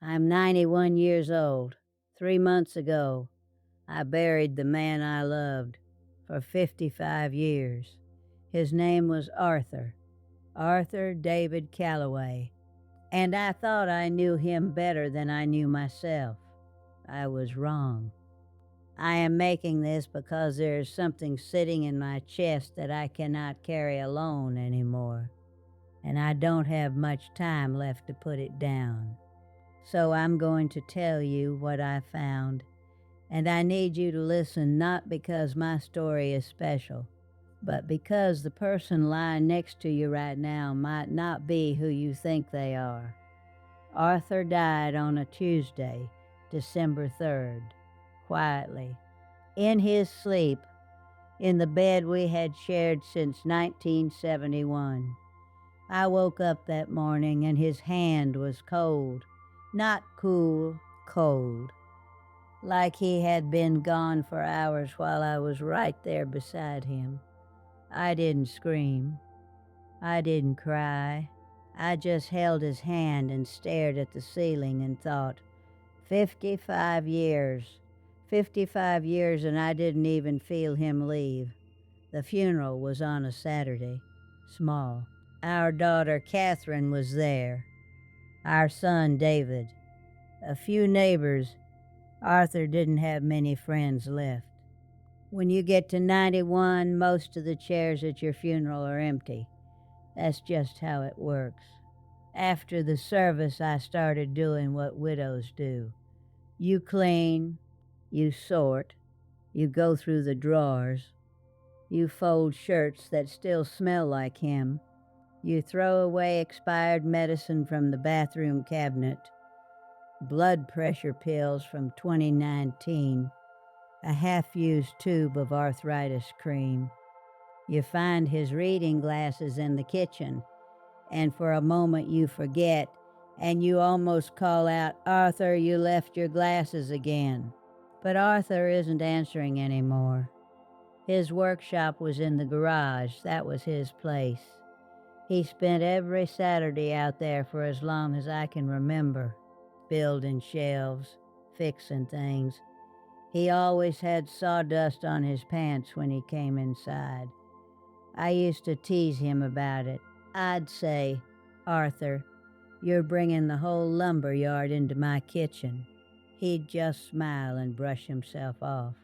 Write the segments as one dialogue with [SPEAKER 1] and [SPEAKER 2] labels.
[SPEAKER 1] I'm 91 years old. 3 months ago, I buried the man I loved for 55 years. His name was Arthur, Arthur David Calloway, and I thought I knew him better than I knew myself. I was wrong. I am making this because there is something sitting in my chest that I cannot carry alone anymore, and I don't have much time left to put it down. So I'm going to tell you what I found, and I need you to listen not because my story is special, but because the person lying next to you right now might not be who you think they are. Arthur died on a Tuesday, December 3rd, quietly, in his sleep, in the bed we had shared since 1971. I woke up that morning and his hand was cold, not cool, cold, like he had been gone for hours while I was right there beside him. I didn't scream. I didn't cry. I just held his hand and stared at the ceiling and thought, 55 years. 55 years and I didn't even feel him leave. The funeral was on a Saturday. Small. Our daughter Catherine was there. Our son David. A few neighbors. Arthur didn't have many friends left. When you get to 91, most of the chairs at your funeral are empty. That's just how it works. After the service, I started doing what widows do. You clean, you sort, you go through the drawers, you fold shirts that still smell like him, you throw away expired medicine from the bathroom cabinet, blood pressure pills from 2019, a half-used tube of arthritis cream. You find his reading glasses in the kitchen, and for a moment you forget, and you almost call out, "Arthur, you left your glasses again." But Arthur isn't answering anymore. His workshop was in the garage. That was his place. He spent every Saturday out there for as long as I can remember, building shelves, fixing things. He always had sawdust on his pants when he came inside. I used to tease him about it. I'd say, "Arthur, you're bringing the whole lumber yard into my kitchen." He'd just smile and brush himself off.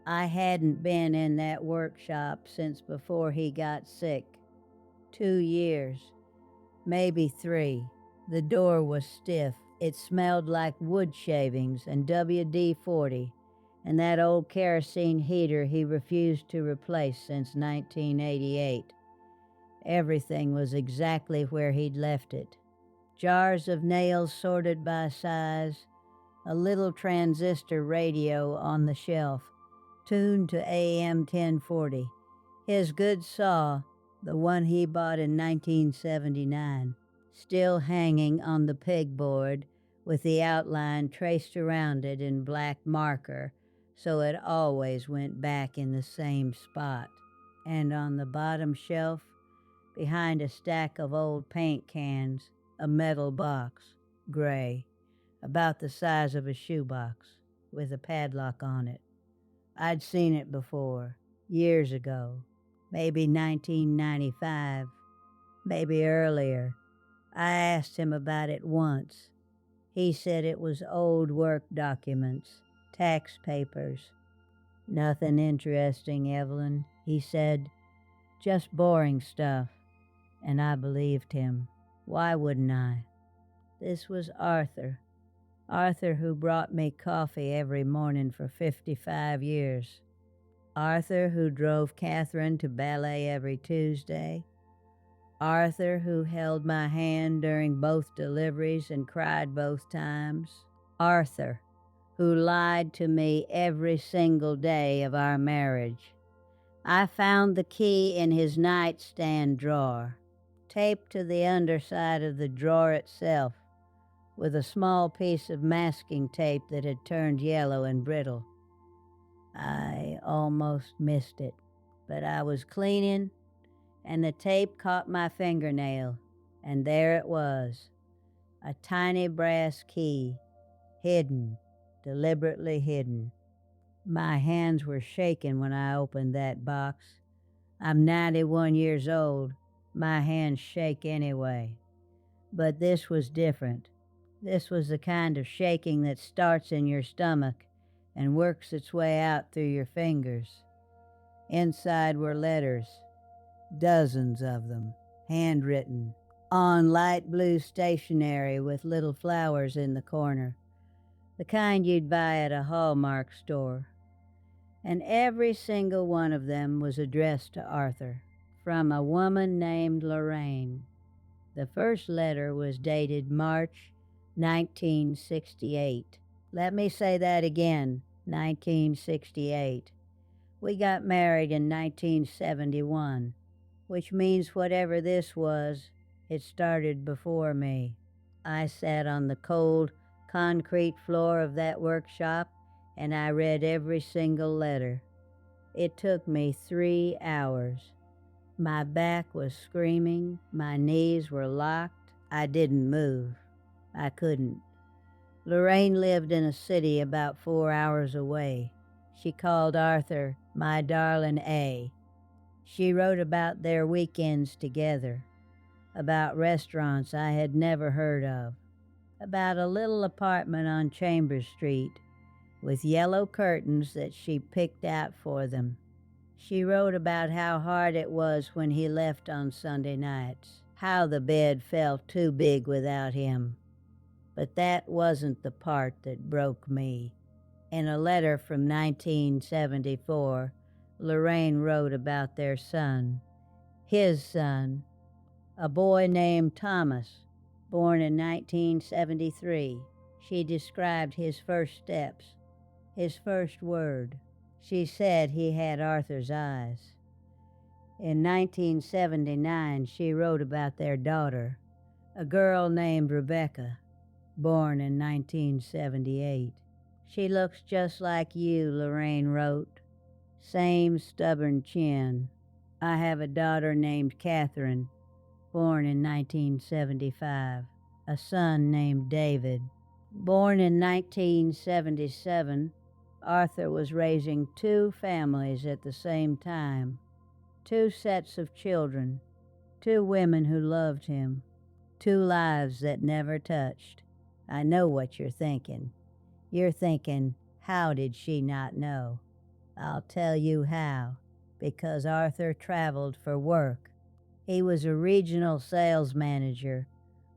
[SPEAKER 1] I hadn't been in that workshop since before he got sick. 2 years, maybe 3. The door was stiff. It smelled like wood shavings and WD-40, and that old kerosene heater he refused to replace since 1988. Everything was exactly where he'd left it. Jars of nails sorted by size, a little transistor radio on the shelf, tuned to AM 1040. His good saw, the one he bought in 1979, still hanging on the pegboard with the outline traced around it in black marker so it always went back in the same spot. And on the bottom shelf, behind a stack of old paint cans, a metal box, gray, about the size of a shoebox, with a padlock on it. I'd seen it before, years ago, maybe 1995, maybe earlier. I asked him about it once. He said it was old work documents, tax papers. "Nothing interesting, Evelyn," he said. "Just boring stuff." And I believed him. Why wouldn't I? This was Arthur. Arthur who brought me coffee every morning for 55 years. Arthur who drove Catherine to ballet every Tuesday. Arthur who held my hand during both deliveries and cried both times. Arthur who lied to me every single day of our marriage. I found the key in his nightstand drawer, taped to the underside of the drawer itself, with a small piece of masking tape that had turned yellow and brittle. I almost missed it, but I was cleaning, and the tape caught my fingernail, and there it was. a tiny brass key, hidden, deliberately hidden. My hands were shaking when I opened that box. I'm 91 years old. My hands shake anyway. But this was different. This was the kind of shaking that starts in your stomach and works its way out through your fingers. Inside were letters, dozens of them, handwritten, on light blue stationery with little flowers in the corner, the kind you'd buy at a Hallmark store. And every single one of them was addressed to Arthur, from a woman named Lorraine. The first letter was dated March 1968. Let me say that again, 1968. We got married in 1971, which means whatever this was, it started before me. I sat on the cold, concrete floor of that workshop and I read every single letter. It took me 3 hours. My back was screaming, my knees were locked. I didn't move. I couldn't. Lorraine lived in a city about 4 hours away. She called Arthur my darling A. She wrote about their weekends together, about restaurants I had never heard of, about a little apartment on Chambers Street with yellow curtains that she picked out for them. She wrote about how hard it was when he left on Sunday nights, how the bed felt too big without him. But that wasn't the part that broke me. In a letter from 1974, Lorraine wrote about their son, his son, a boy named Thomas, born in 1973. She described his first steps, his first word. She said he had Arthur's eyes. In 1979, she wrote about their daughter, a girl named Rebecca, born in 1978. She looks just like you, Lorraine wrote. Same stubborn chin. I have a daughter named Catherine, born in 1975. A son named David. Born in 1977, Arthur was raising 2 families at the same time. 2 sets of children. 2 women who loved him. 2 lives that never touched. I know what you're thinking. You're thinking, how did she not know? I'll tell you how. Because Arthur traveled for work. He was a regional sales manager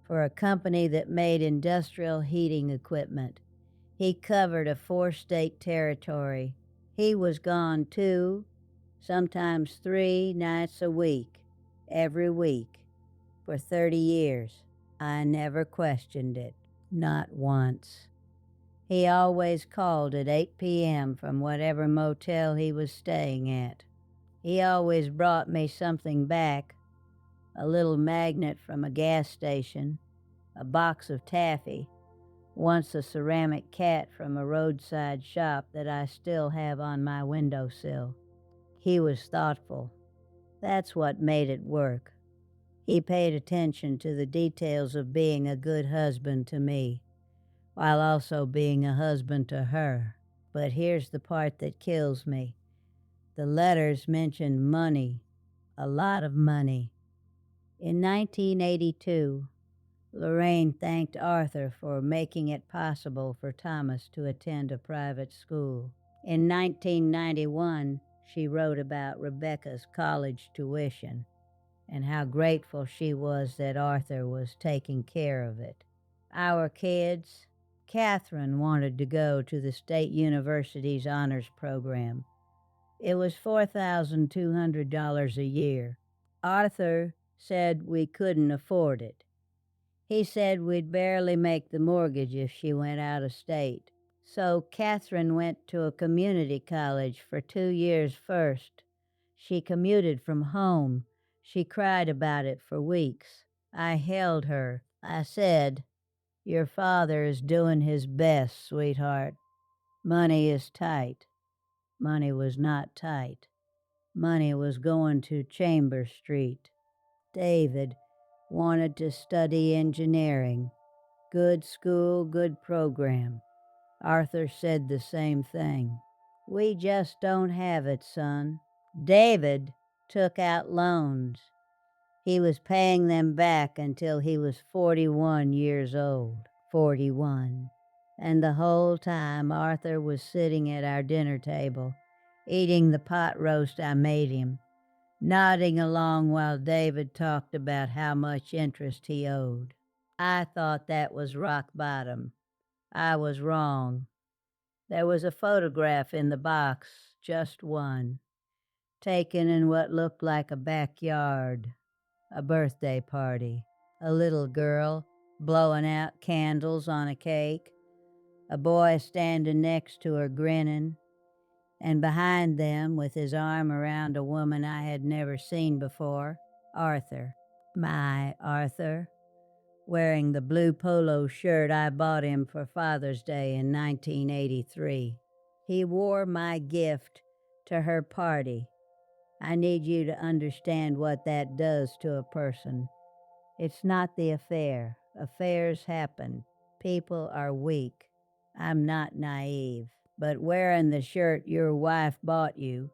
[SPEAKER 1] for a company that made industrial heating equipment. He covered a 4-state territory. He was gone 2, sometimes 3 nights a week, every week, for 30 years. I never questioned it, not once. He always called at 8 p.m. from whatever motel he was staying at. He always brought me something back, a little magnet from a gas station, a box of taffy, once a ceramic cat from a roadside shop that I still have on my windowsill. He was thoughtful. That's what made it work. He paid attention to the details of being a good husband to me, while also being a husband to her. But here's the part that kills me. The letters mentioned money, a lot of money. In 1982, Lorraine thanked Arthur for making it possible for Thomas to attend a private school. In 1991, she wrote about Rebecca's college tuition and how grateful she was that Arthur was taking care of it. Our kids, Catherine wanted to go to the State University's honors program. It was $4,200 a year. Arthur said we couldn't afford it. He said we'd barely make the mortgage if she went out of state. So Catherine went to a community college for 2 years first. She commuted from home. She cried about it for weeks. I held her. I said, "Your father is doing his best, sweetheart. Money is tight." Money was not tight. Money was going to Chambers Street. David wanted to study engineering. Good school, good program. Arthur said the same thing. We just don't have it, son. David took out loans. He was paying them back until he was 41 years old. 41. And the whole time Arthur was sitting at our dinner table, eating the pot roast I made him, nodding along while David talked about how much interest he owed. I thought that was rock bottom. I was wrong. There was a photograph in the box, just one, taken in what looked like a backyard, a birthday party, a little girl blowing out candles on a cake, a boy standing next to her grinning, and behind them, with his arm around a woman I had never seen before, Arthur. My Arthur, wearing the blue polo shirt I bought him for Father's Day in 1983. He wore my gift to her party. I need you to understand what that does to a person. It's not the affair. Affairs happen. People are weak. I'm not naive. But wearing the shirt your wife bought you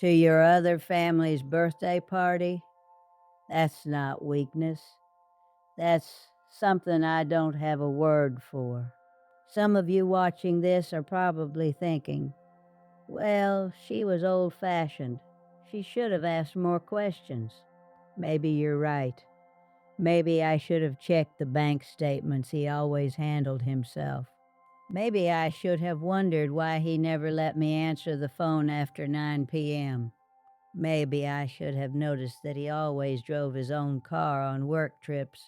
[SPEAKER 1] to your other family's birthday party, that's not weakness. That's something I don't have a word for. Some of you watching this are probably thinking, well, she was old-fashioned. She should have asked more questions. Maybe you're right. Maybe I should have checked the bank statements he always handled himself. Maybe I should have wondered why he never let me answer the phone after 9 p.m. Maybe I should have noticed that he always drove his own car on work trips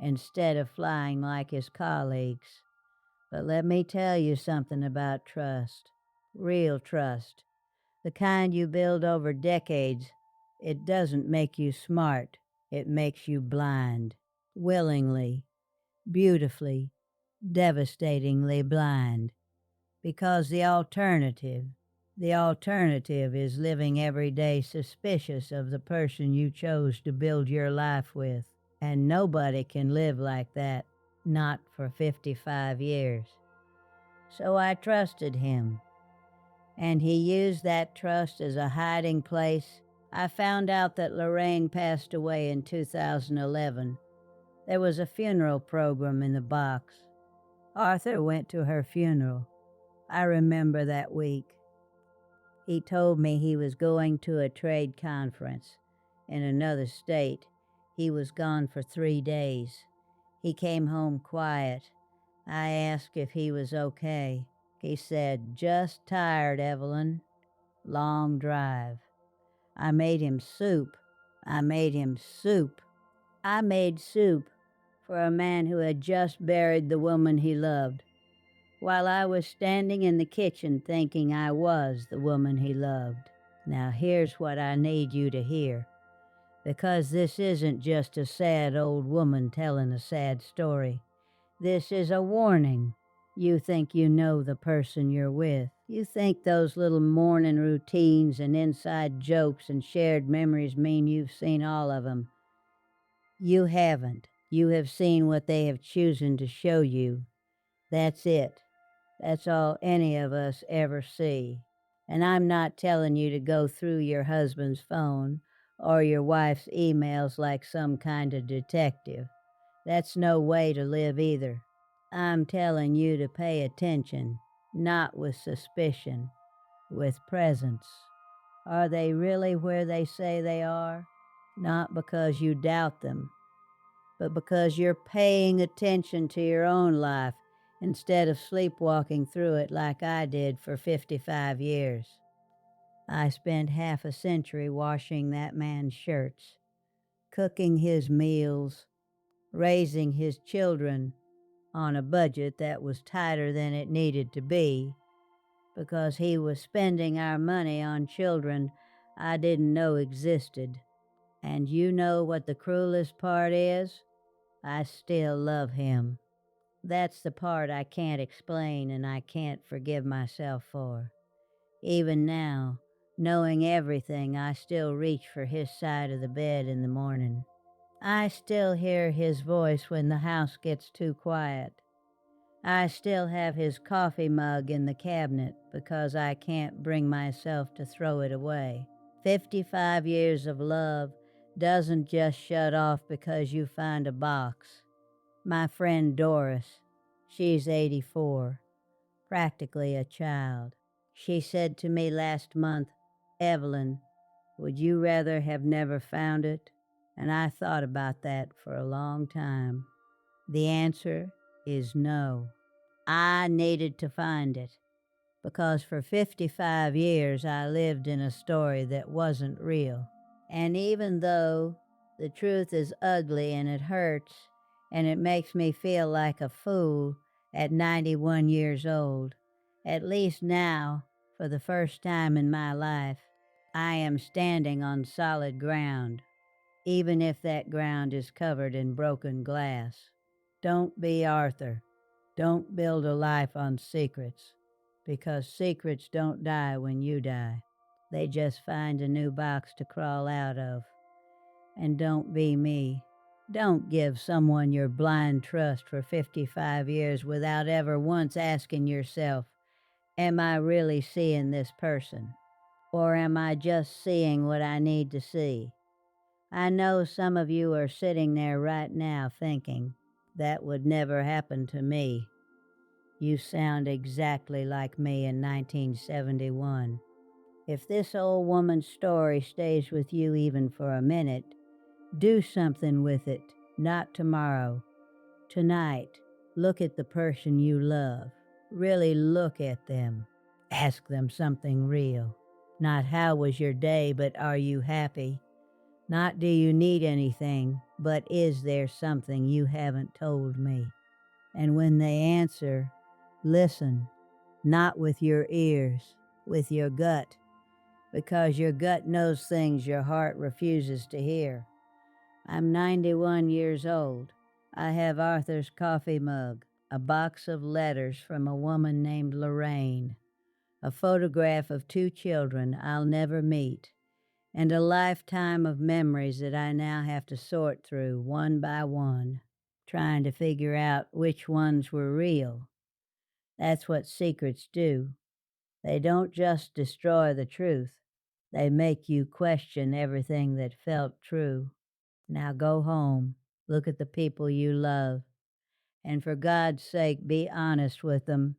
[SPEAKER 1] instead of flying like his colleagues. But let me tell you something about trust. Real trust. The kind you build over decades. It doesn't make you smart. It makes you blind. Willingly, beautifully, devastatingly blind. Because the alternative is living every day suspicious of the person you chose to build your life with. And nobody can live like that, not for 55 years. So I trusted him, and he used that trust as a hiding place. I found out that Lorraine passed away in 2011. There was a funeral program in the box. Arthur went to her funeral. I remember that week. He told me he was going to a trade conference in another state. He was gone for 3 days. He came home quiet. I asked if he was okay. He said, "Just tired, Evelyn. Long drive." I made him soup. I made him soup. I made soup for a man who had just buried the woman he loved, while I was standing in the kitchen thinking I was the woman he loved. Now here's what I need you to hear, because this isn't just a sad old woman telling a sad story. This is a warning. You think you know the person you're with. You think those little morning routines and inside jokes and shared memories mean you've seen all of them. You haven't. You have seen what they have chosen to show you. That's it. That's all any of us ever see. And I'm not telling you to go through your husband's phone or your wife's emails like some kind of detective. That's no way to live either. I'm telling you to pay attention, not with suspicion, with presence. Are they really where they say they are? Not because you doubt them, but because you're paying attention to your own life instead of sleepwalking through it like I did for 55 years. I spent half a century washing that man's shirts, cooking his meals, raising his children on a budget that was tighter than it needed to be, because he was spending our money on children I didn't know existed. And you know what the cruelest part is? I still love him. That's the part I can't explain and I can't forgive myself for. Even now, knowing everything, I still reach for his side of the bed in the morning. I still hear his voice when the house gets too quiet. I still have his coffee mug in the cabinet because I can't bring myself to throw it away. 55 years of love doesn't just shut off because you find a box. My friend Doris, she's 84, practically a child. She said to me last month, "Evelyn, would you rather have never found it?" And I thought about that for a long time. The answer is no. I needed to find it because for 55 years I lived in a story that wasn't real. And even though the truth is ugly and it hurts and it makes me feel like a fool at 91 years old, at least now, for the first time in my life, I am standing on solid ground, even if that ground is covered in broken glass. Don't be Arthur. Don't build a life on secrets, because secrets don't die when you die. They just find a new box to crawl out of. And don't be me. Don't give someone your blind trust for 55 years without ever once asking yourself, am I really seeing this person? Or am I just seeing what I need to see? I know some of you are sitting there right now thinking, that would never happen to me. You sound exactly like me in 1971. If this old woman's story stays with you even for a minute, do something with it, not tomorrow. Tonight, look at the person you love. Really look at them. Ask them something real. Not how was your day, but are you happy? Not do you need anything, but is there something you haven't told me? And when they answer, listen, not with your ears, with your gut, because your gut knows things your heart refuses to hear. I'm 91 years old. I have Arthur's coffee mug, a box of letters from a woman named Lorraine, a photograph of two children I'll never meet, and a lifetime of memories that I now have to sort through one by one, trying to figure out which ones were real. That's what secrets do. They don't just destroy the truth, they make you question everything that felt true. Now go home, look at the people you love, and for God's sake, be honest with them,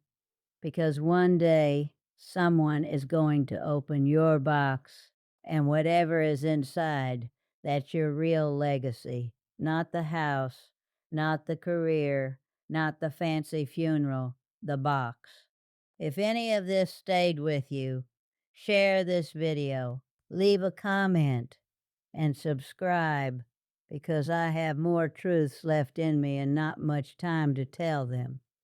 [SPEAKER 1] because one day someone is going to open your box, and whatever is inside, that's your real legacy, not the house, not the career, not the fancy funeral, the box. If any of this stayed with you, share this video, leave a comment, and subscribe, because I have more truths left in me and not much time to tell them.